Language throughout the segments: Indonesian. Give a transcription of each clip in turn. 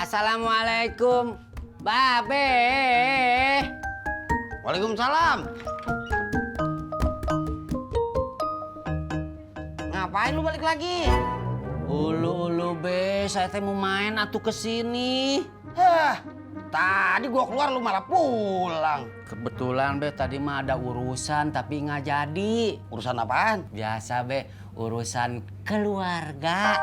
Assalamualaikum, Babe. Waalaikumsalam. Ngapain lu balik lagi? Ulu be, saya teh mau main atuh kesini. Hah, tadi gua keluar lu malah pulang. Kebetulan be tadi mah ada urusan tapi nggak jadi. Urusan apaan? Biasa be, urusan keluarga.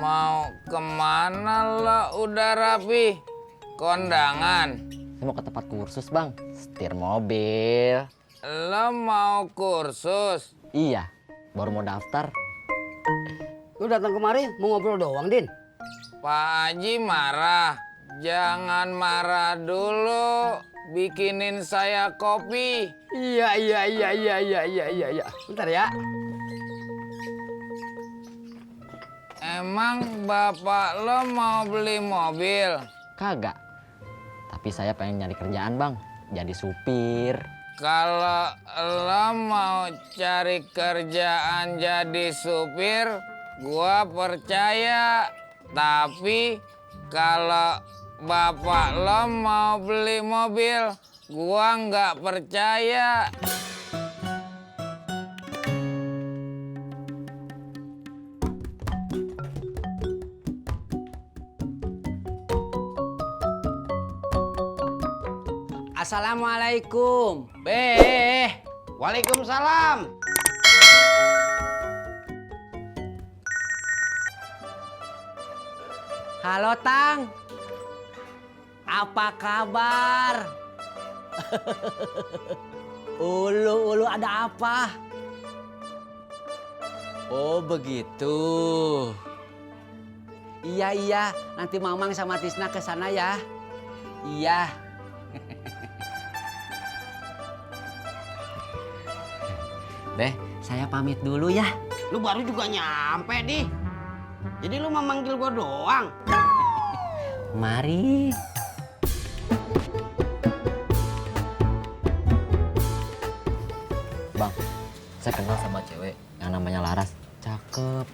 Mau kemana lo udah rapi? Kondangan. Saya mau ke tempat kursus bang, setir mobil. Lo mau kursus? Iya, baru mau daftar. Lu datang kemari mau ngobrol doang, Din? Pak Haji marah. Jangan marah dulu. Bikinin saya kopi. Iya. Bentar ya. Emang bapak lo mau beli mobil? Kagak. Tapi saya pengen nyari kerjaan bang, jadi supir. Kalau lo mau cari kerjaan jadi supir, gua percaya. Tapi kalau bapak lo mau beli mobil, gua nggak percaya. Assalamualaikum, Be. Waalaikumsalam. Halo Tang. Apa kabar? Ulu ada apa? Oh begitu. Iya, nanti Mamang sama Tisna ke sana ya. Iya. Beh, saya pamit dulu ya. Lu baru juga nyampe, Di. Jadi lu mau manggil gua doang? Mari. Bang, saya kenal sama cewek yang namanya Laras. Cakep.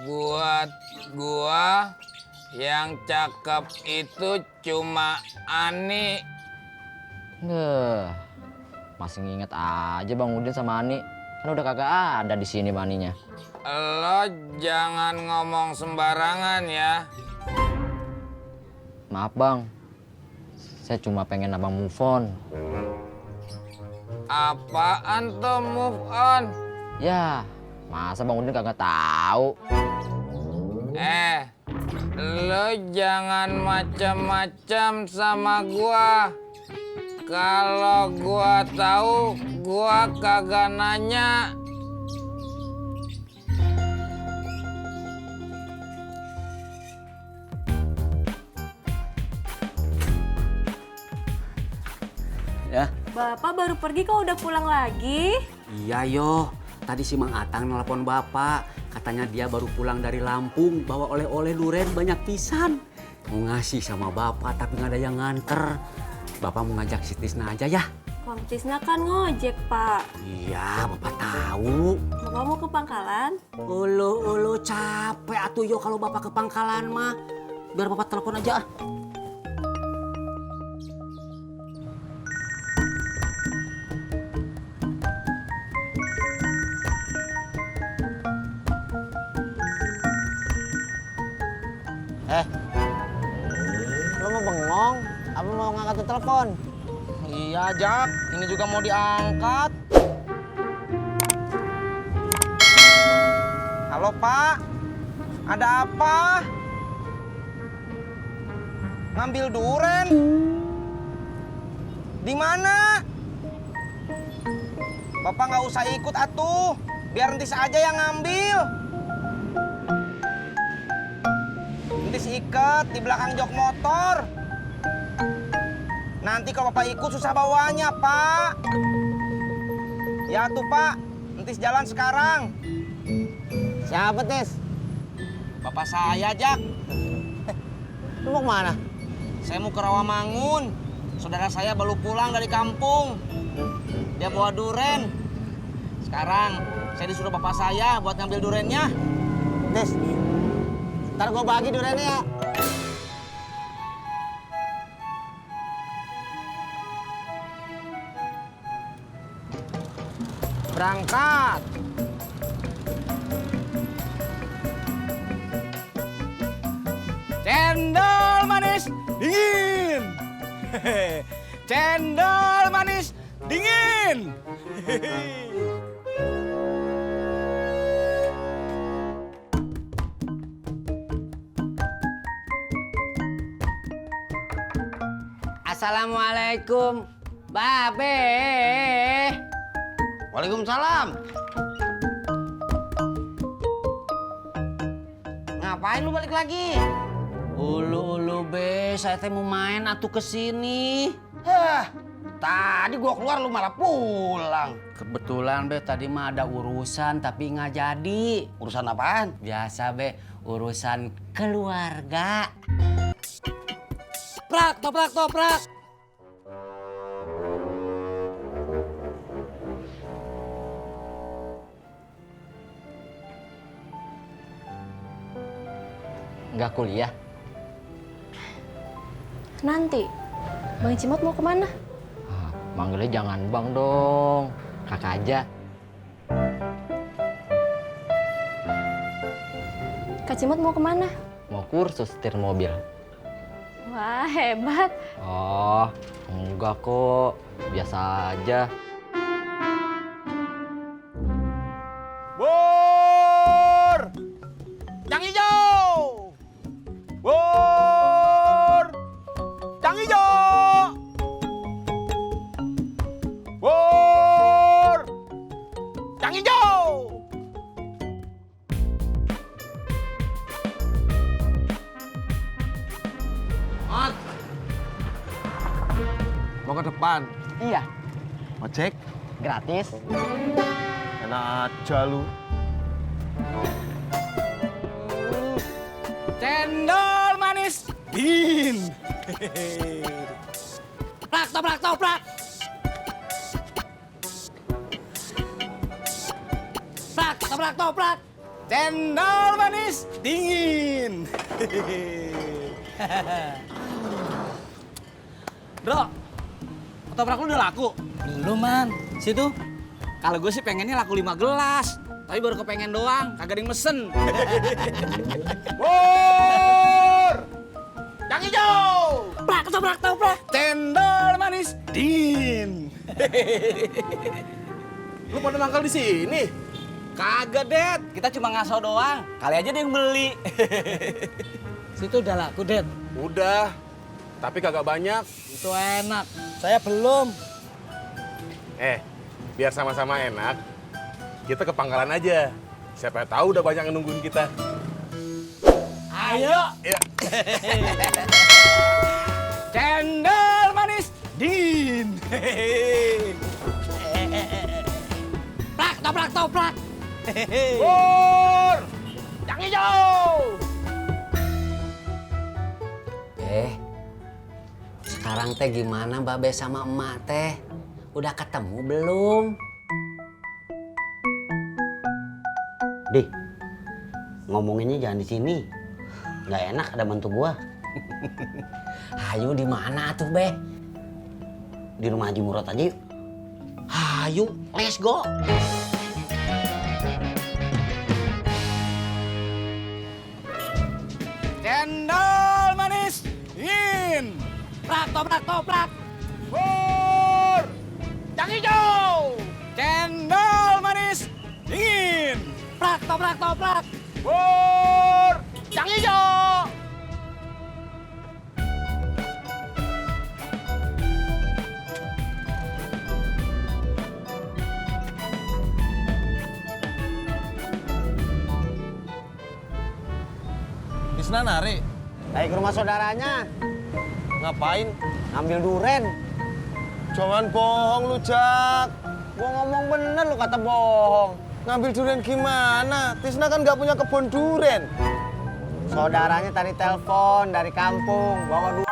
Buat gua yang cakep itu cuma Ani. Masih nginget aja Bang Udin sama Ani. Kan udah kagak ada di sini Maninya. Lo jangan ngomong sembarangan ya. Maaf Bang, saya cuma pengen abang move on. Apaan tuh move on? Ya, masa Bang Udin kagak tahu? Lo jangan macam-macam sama gua. Kalau gua tahu, gua kagak nanya. Ya. Bapak baru pergi kok udah pulang lagi? Iya yo. Tadi si Mang Atang nelpon bapak. Katanya dia baru pulang dari Lampung. Bawa oleh-oleh duren banyak pisan. Mau ngasih sama bapak tapi nggak ada yang nganter. Bapak mau ngajak si Tisna aja ya? Kang Tisna kan ngojek, Pak. Iya, bapak tahu. Bapak mau ke pangkalan? Ulu capek atuh yo kalau bapak ke pangkalan mah. Biar bapak telepon aja ah. Lo mau bengong? Apa mau ngangkat telepon? Iya, Jak. Ini juga mau diangkat. Halo, Pak. Ada apa? Ngambil duren? Di mana? Bapak nggak usah ikut atuh. Biar entis aja yang ngambil. Entis iket di belakang jok motor. Nanti kalau Bapak ikut susah bawanya, Pak. Ya tuh Pak, entis jalan sekarang. Siapa, Tis? Bapak saya, Jak. Lu mau kemana? Saya mau ke Rawamangun. Saudara saya baru pulang dari kampung. Dia bawa duren. Sekarang saya disuruh bapak saya buat ngambil durennya. Tis, ntar gue bagi durennya ya. Berangkat. Cendol manis dingin. Cendol manis dingin. Assalamualaikum, Babe. Waalaikumsalam. Ngapain lu balik lagi? Ulu be, saya teh mau main atuh kesini. Hah, tadi gua keluar lu malah pulang. Kebetulan be tadi mah ada urusan tapi nggak jadi. Urusan apaan? Biasa be, urusan keluarga. Prak, toprak, toprak. Nggak kuliah? Nanti, Bang Cimot mau kemana? Manggilnya jangan bang dong, kakak aja. Kak Cimot mau kemana? Mau kursus setir mobil. Wah, hebat. Oh, enggak kok, biasa aja. Bur! Yang hijau! Bur! Yang hijau! Bur! Yang hijau! Mat! Mau ke depan? Iya, Ojek? gratis. Enak aja lu. Cendol manis dingin. Prak, toprak, toprak. Prak, toprak, toprak. Cendol manis dingin. Bro, ketoprak lu udah laku? Belum, Man. Situ. Kalau gue sih pengennya laku 5 gelas. Tapi baru kepengen doang, kagak ada yang mesen. Bur! Yang hijau! Prak, toprak, toprak. Cendol manis dingin. Lu pada mangkal di sini? Kagak, Det. Kita cuma ngaso doang. Kali aja dia yang beli. Situ udah laku, Det. Udah, tapi kagak banyak. Itu enak. Saya belum. Biar sama-sama enak, kita ke pangkalan aja. Siapa tahu udah banyak yang nungguin kita. Ayo. Ya. Cendol manis dingin. Prak, toprak, toprak. Bur! Yang hijau! Sekarang teh gimana Babe sama emak teh? Udah ketemu belum? Dih, ngomonginnya jangan di sini. Nggak enak ada mantu gua. Hayu di mana tuh Be? Di rumah Haji Murad aja yuk. Hayu, let's go. Cendol manis dingin. Prak, toprak, toprak. Bur! Yang hijau! Cendol manis dingin. Prak, toprak, toprak. Bur! Yang hijau! Tisna nari. Lagi ke rumah saudaranya. Ngapain? Ngambil duren. Jangan bohong lu, Jak. Gua ngomong bener lu kata bohong. Ngambil durian gimana? Tisna kan nggak punya kebun durian. Saudaranya tadi telepon dari kampung bawa